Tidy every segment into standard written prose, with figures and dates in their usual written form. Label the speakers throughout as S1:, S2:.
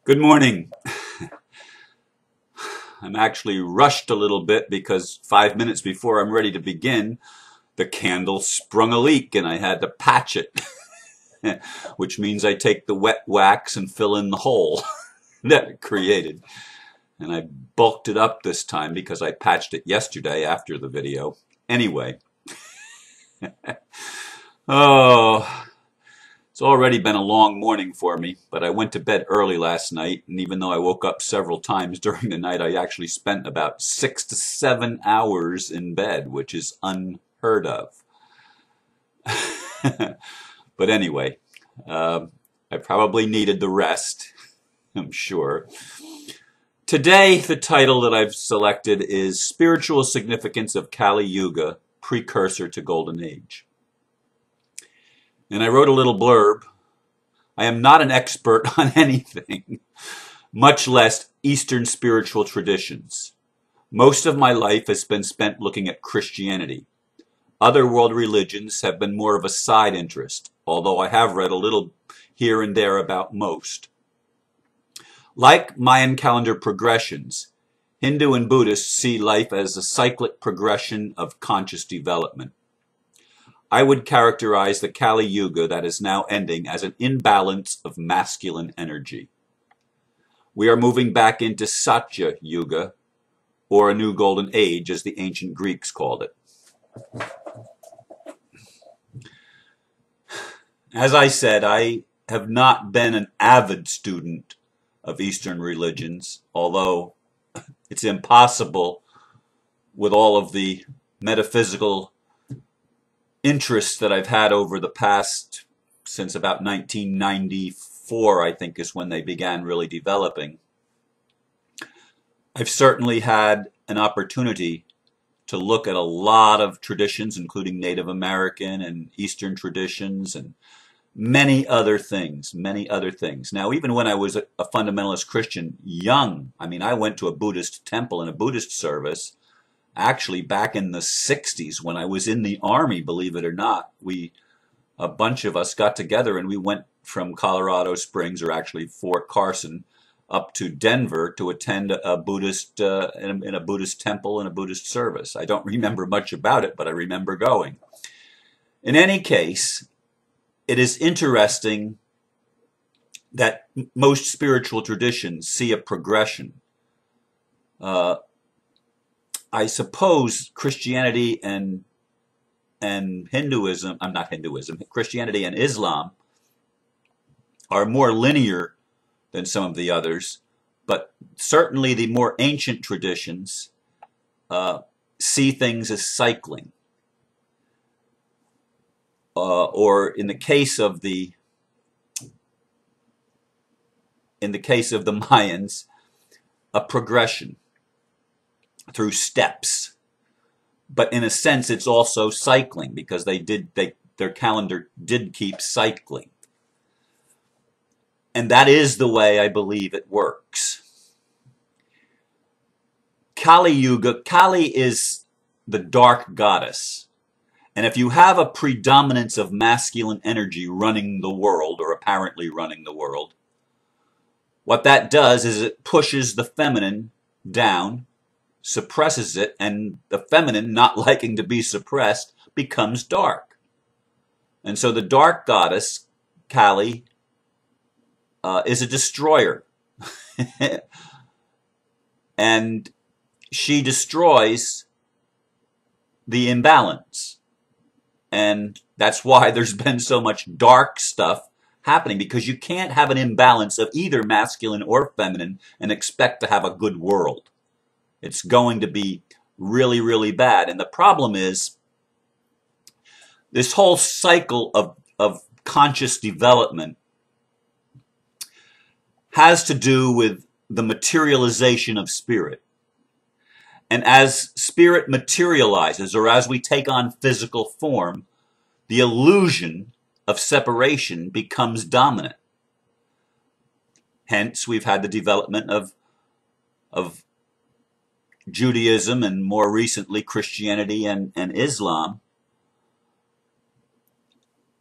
S1: Good morning. I'm actually rushed a little bit because 5 minutes before I'm ready to begin, the candle sprung a leak and I had to patch it, which means I take the wet wax and fill in the hole that it created. And I bulked it up this time because I patched it yesterday after the video. Anyway, oh, it's already been a long morning for me, but I went to bed early last night, and even though I woke up several times during the night, I actually spent about 6 to 7 hours in bed, which is unheard of. But anyway, I probably needed the rest, I'm sure. Today, the title that I've selected is Spiritual Significance of Kali Yuga, Precursor to Golden Age. And I wrote a little blurb. I am not an expert on anything, much less Eastern spiritual traditions. Most of my life has been spent looking at Christianity. Other world religions have been more of a side interest, although I have read a little here and there about most. Like Mayan calendar progressions, Hindu and Buddhists see life as a cyclic progression of conscious development. I would characterize the Kali Yuga that is now ending as an imbalance of masculine energy. We are moving back into Satya Yuga, or a new golden age as the ancient Greeks called it. As I said, I have not been an avid student of Eastern religions, although it's impossible with all of the metaphysical interests that I've had over the past, since about 1994, I think is when they began really developing. I've certainly had an opportunity to look at a lot of traditions, including Native American and Eastern traditions and many other things, Now, even when I was a fundamentalist Christian, young, I went to a Buddhist temple and a Buddhist service actually back in the 60s when I was in the Army, believe it or not. A bunch of us got together and we went from Colorado Springs, or actually Fort Carson, up to Denver to attend a Buddhist in a Buddhist temple and a Buddhist service. I don't remember much about it, but I remember going. In any case, it is interesting that most spiritual traditions see a progression. I suppose Christianity and Hinduism, not Hinduism, Christianity and Islam are more linear than some of the others, but certainly the more ancient traditions see things as cycling. Or in the case of the Mayans, a progression through steps. But in a sense, it's also cycling because their calendar did keep cycling. And that is the way I believe it works. Kali Yuga, Kali is the dark goddess. And if you have a predominance of masculine energy running the world, or apparently running the world, what that does is it pushes the feminine down, suppresses it, and the feminine, not liking to be suppressed, becomes dark. And so the dark goddess, Kali, is a destroyer. And she destroys the imbalance. And that's why there's been so much dark stuff happening, because you can't have an imbalance of either masculine or feminine and expect to have a good world. It's going to be really, really bad. And the problem is this whole cycle of conscious development has to do with the materialization of spirit. And as spirit materializes, or as we take on physical form, the illusion of separation becomes dominant. Hence, we've had the development of Judaism and more recently Christianity and Islam.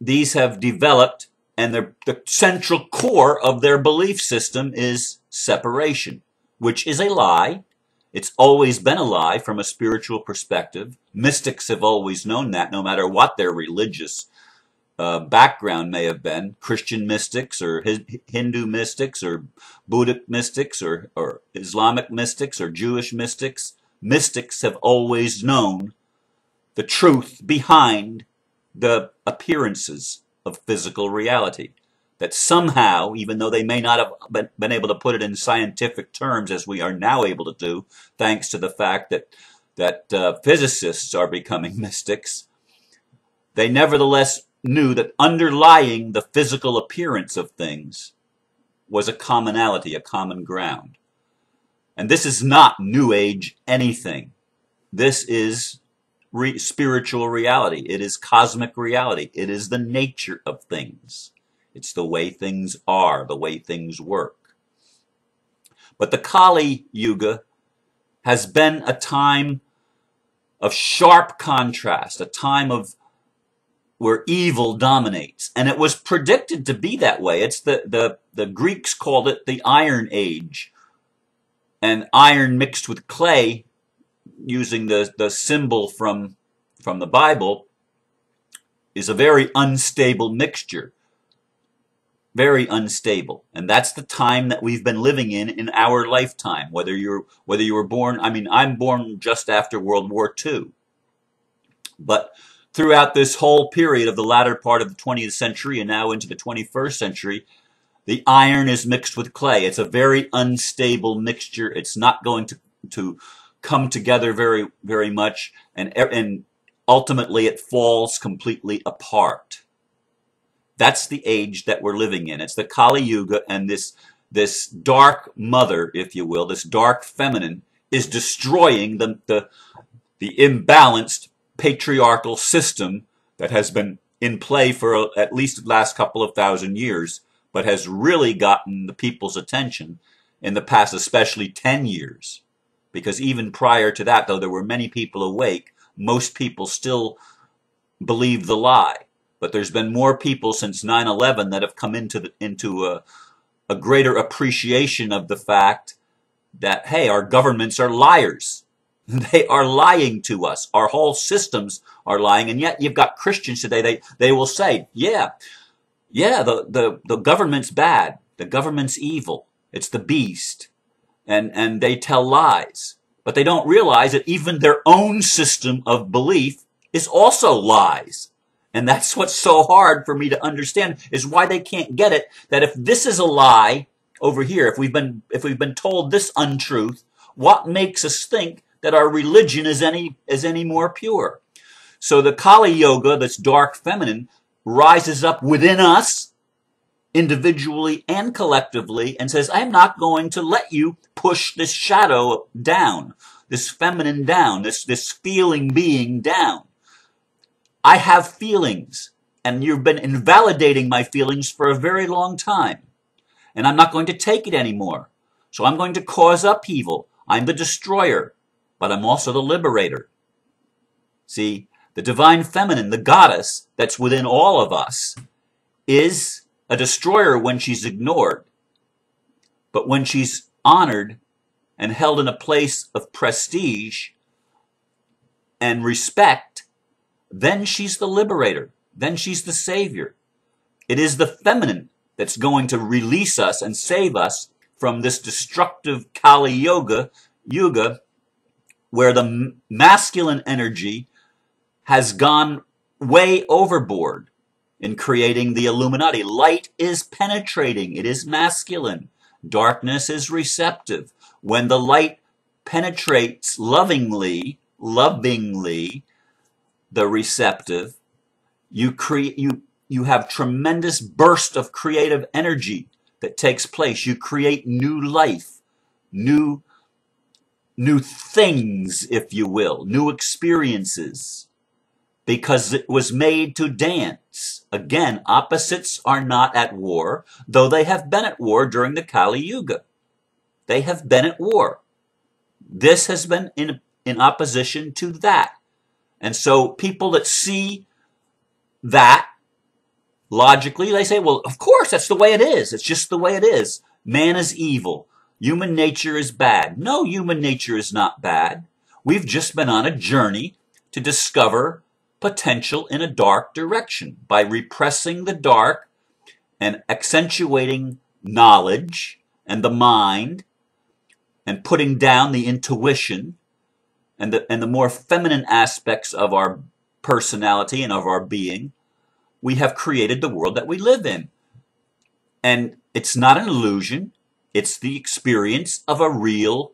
S1: These have developed And the central core of their belief system is separation, which is a lie. It's always been a lie from a spiritual perspective. Mystics have always known that, no matter what their religious background may have been. Christian mystics or Hindu mystics or Buddhist mystics or Islamic mystics or Jewish mystics. Mystics have always known the truth behind the appearances of physical reality. That somehow, even though they may not have been able to put it in scientific terms as we are now able to do, thanks to the fact that physicists are becoming mystics, they nevertheless knew that underlying the physical appearance of things was a commonality, a common ground. And this is not New Age anything. This is spiritual reality. It is cosmic reality. It is the nature of things. It's the way things are, the way things work. But the Kali Yuga has been a time of sharp contrast, a time of where evil dominates. And it was predicted to be that way. It's the Greeks called it the Iron Age. And iron mixed with clay, using the symbol from the Bible, is a very unstable mixture. Very unstable. And that's the time that we've been living in our lifetime. Whether you were born, I mean, I'm born just after World War II. But throughout this whole period of the latter part of the 20th century and now into the 21st century, the iron is mixed with clay. It's a very unstable mixture. It's not going to come together very, very much, and ultimately it falls completely apart. That's the age that we're living in. It's the Kali Yuga, and this dark mother, if you will, this dark feminine, is destroying the imbalanced patriarchal system that has been in play for at least the last couple of thousand years, but has really gotten the people's attention in the past, especially 10 years. Because even prior to that, though there were many people awake, most people still believed the lie. But there's been more people since 9/11 that have come into a greater appreciation of the fact that, hey, our governments are liars. They are lying to us. Our whole systems are lying. And yet you've got Christians today, they will say, yeah, the government's bad. The government's evil. It's the beast. And they tell lies. But they don't realize that even their own system of belief is also lies. And that's what's so hard for me to understand, is why they can't get it, that if this is a lie over here, if we've been told this untruth, what makes us think that our religion is any more pure? So the Kali Yuga, this dark feminine, rises up within us, individually and collectively, and says, I'm not going to let you push this shadow down, this feminine down, this feeling being down. I have feelings, and you've been invalidating my feelings for a very long time. And I'm not going to take it anymore. So I'm going to cause upheaval. I'm the destroyer, but I'm also the liberator. See, the divine feminine, the goddess that's within all of us, is a destroyer when she's ignored. But when she's honored and held in a place of prestige and respect, then she's the liberator. Then she's the savior. It is the feminine that's going to release us and save us from this destructive Kali Yuga, where the masculine energy has gone way overboard in creating the Illuminati. Light is penetrating. It is masculine. Darkness is receptive. When the light penetrates lovingly, the receptive, you have tremendous burst of creative energy that takes place. You create new life, new things, if you will, new experiences, because it was made to dance. Again, opposites are not at war, though they have been at war during the Kali Yuga. They have been at war. This has been in opposition to that. And so people that see that Logically, they say, well, of course, that's the way it is. It's just the way it is. Man is evil. Human nature is bad. No, human nature is not bad. We've just been on a journey to discover potential in a dark direction by repressing the dark and accentuating knowledge and the mind and putting down the intuition and the more feminine aspects of our personality and of our being. We have created the world that we live in. And it's not an illusion. It's the experience of a real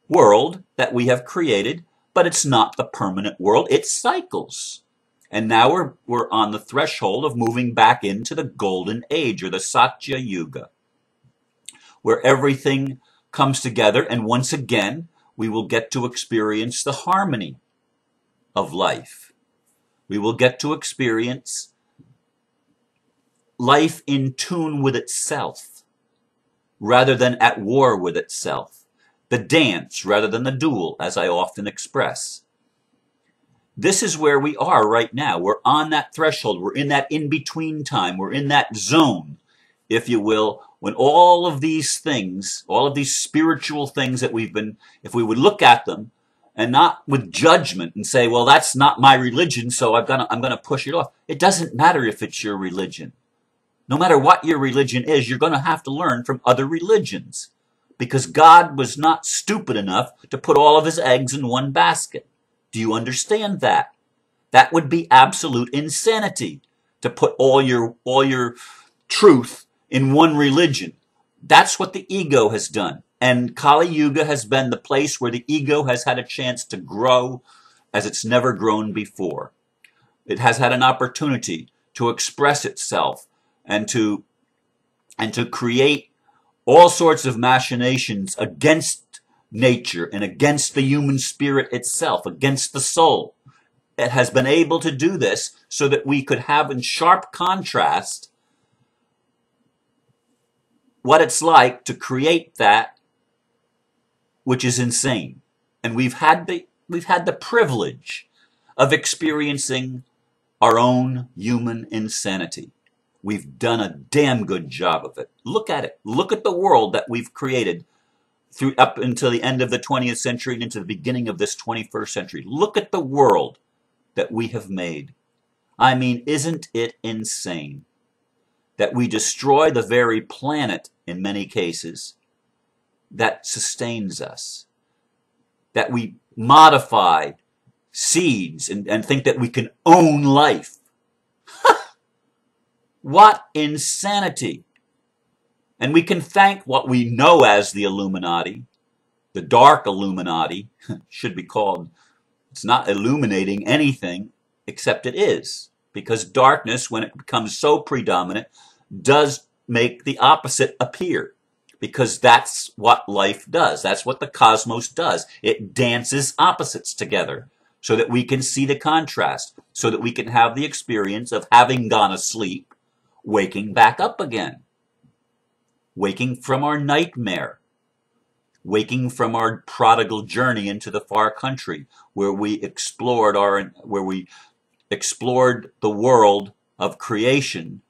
S1: world that we have created, but it's not the permanent world. It cycles. And now we're on the threshold of moving back into the golden age, or the Satya Yuga, where everything comes together, and once again, we will get to experience the harmony of life. We will get to experience life in tune with itself, rather than at war with itself. The dance rather than the duel, as I often express. This is where we are right now. We're on that threshold. We're in that in-between time. We're in that zone, if you will, when all of these things, all of these spiritual things that we've been, if we would look at them and not with judgment and say, well, that's not my religion, so I'm gonna push it off. It doesn't matter if it's your religion. No matter what your religion is, you're going to have to learn from other religions, because God was not stupid enough to put all of his eggs in one basket. Do you understand that? That would be absolute insanity, to put all your truth in one religion. That's what the ego has done. And Kali Yuga has been the place where the ego has had a chance to grow as it's never grown before. It has had an opportunity to express itself and to create all sorts of machinations against nature and against the human spirit itself, against the soul. It has been able to do this so that we could have in sharp contrast what it's like to create that which is insane. And we've had the privilege of experiencing our own human insanity. We've done a damn good job of it. Look at it. Look at the world that we've created through up until the end of the 20th century and into the beginning of this 21st century. Look at the world that we have made. I mean, isn't it insane that we destroy the very planet, in many cases, that sustains us? That we modify seeds and think that we can own life. What insanity! And we can thank what we know as the Illuminati, the dark Illuminati, should be called. It's not illuminating anything, except it is. Because darkness, when it becomes so predominant, does make the opposite appear. Because that's what life does. That's what the cosmos does. It dances opposites together so that we can see the contrast, so that we can have the experience of having gone asleep, waking back up again, waking from our nightmare, waking from our prodigal journey into the far country, where we explored the world of creation,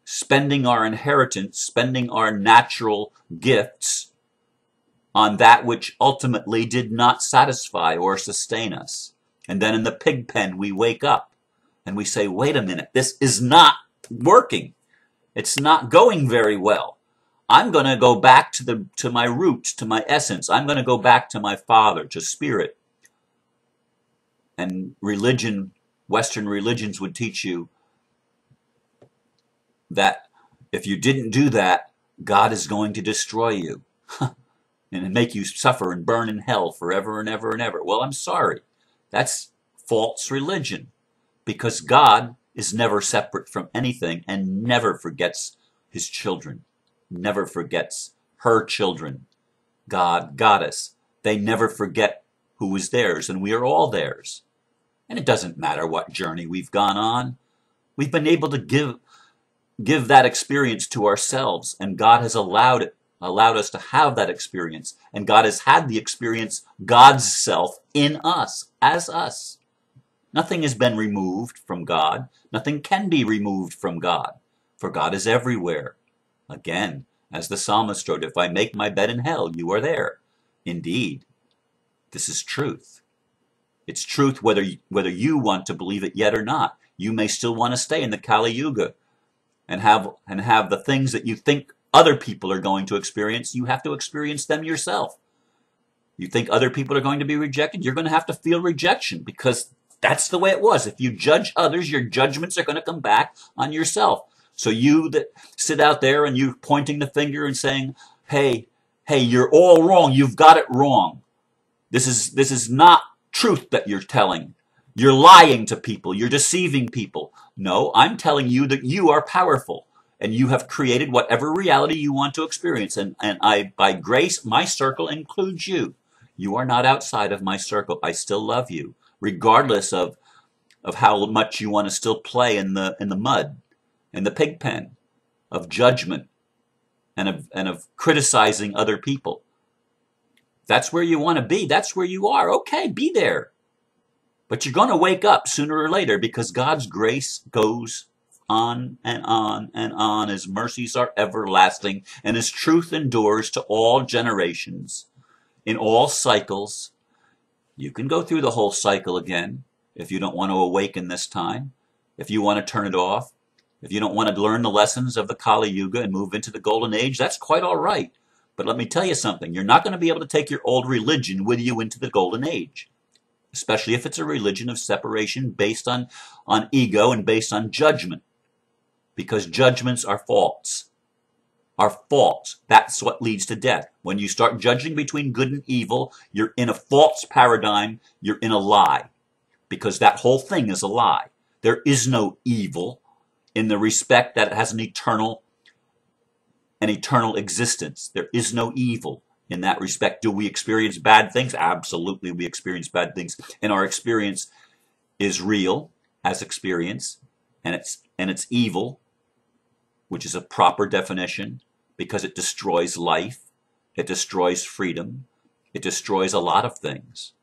S1: spending our inheritance, spending our natural gifts on that which ultimately did not satisfy or sustain us. And then in the pig pen we wake up and we say, wait a minute, this is not working. It's not going very well. I'm going to go back to my roots, to my essence. I'm going to go back to my Father, to Spirit. And religion, Western religions would teach you that if you didn't do that, God is going to destroy you and make you suffer and burn in hell forever and ever and ever. Well, I'm sorry. That's false religion, because God is never separate from anything and never forgets his children, never forgets her children. God, Goddess, they never forget who is theirs, and we are all theirs. And it doesn't matter what journey we've gone on. We've been able to give that experience to ourselves, and God has allowed us to have that experience, and God has had the experience, God's self, in us, as us. Nothing has been removed from God. Nothing can be removed from God, for God is everywhere. Again, as the psalmist wrote, if I make my bed in hell, you are there. Indeed, this is truth. It's truth whether you want to believe it yet or not. You may still want to stay in the Kali Yuga and have the things that you think other people are going to experience. You have to experience them yourself. You think other people are going to be rejected, you're going to have to feel rejection, because that's the way it was. If you judge others, your judgments are going to come back on yourself. So you that sit out there and you're pointing the finger and saying, hey, you're all wrong. You've got it wrong. This is not truth that you're telling. You're lying to people. You're deceiving people. No, I'm telling you that you are powerful and you have created whatever reality you want to experience. And I, by grace, my circle includes you. You are not outside of my circle. I still love you, regardless of how much you want to still play in the mud, in the pig pen of judgment and of criticizing other people. That's where you want to be. That's where you are. Okay, be there. But you're going to wake up sooner or later, because God's grace goes on and on and on. His mercies are everlasting, and His truth endures to all generations, in all cycles. You can go through the whole cycle again if you don't want to awaken this time, if you want to turn it off, if you don't want to learn the lessons of the Kali Yuga and move into the Golden Age. That's quite all right. But let me tell you something. You're not going to be able to take your old religion with you into the Golden Age, especially if it's a religion of separation based on ego and based on judgment, because judgments are false. Are false. That's what leads to death. When you start judging between good and evil, you're in a false paradigm. You're in a lie, because that whole thing is a lie. There is no evil in the respect that it has an eternal existence. There is no evil in that respect. Do we experience bad things? Absolutely, we experience bad things, and our experience is real as experience, and it's evil, which is a proper definition, because it destroys life, it destroys freedom, it destroys a lot of things.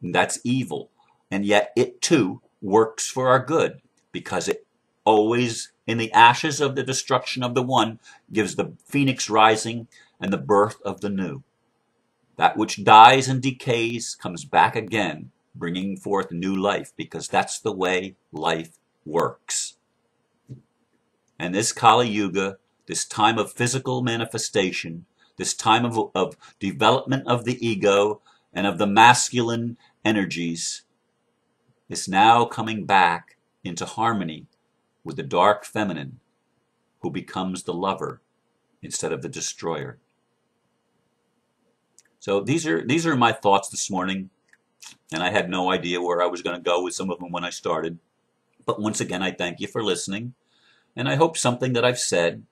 S1: And that's evil, and yet it too works for our good, because it always, in the ashes of the destruction of the one, gives the phoenix rising and the birth of the new. That which dies and decays comes back again, bringing forth new life, because that's the way life works. And this Kali Yuga, this time of physical manifestation, this time of development of the ego and of the masculine energies, is now coming back into harmony with the dark feminine, who becomes the lover instead of the destroyer. So these are my thoughts this morning, and I had no idea where I was going to go with some of them when I started. But once again, I thank you for listening, and I hope something that I've said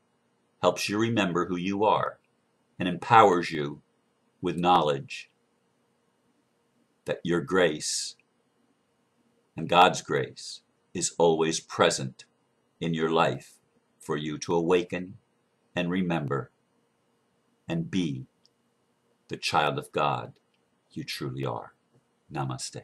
S1: helps you remember who you are and empowers you with knowledge that your grace and God's grace is always present in your life for you to awaken and remember and be the child of God you truly are. Namaste.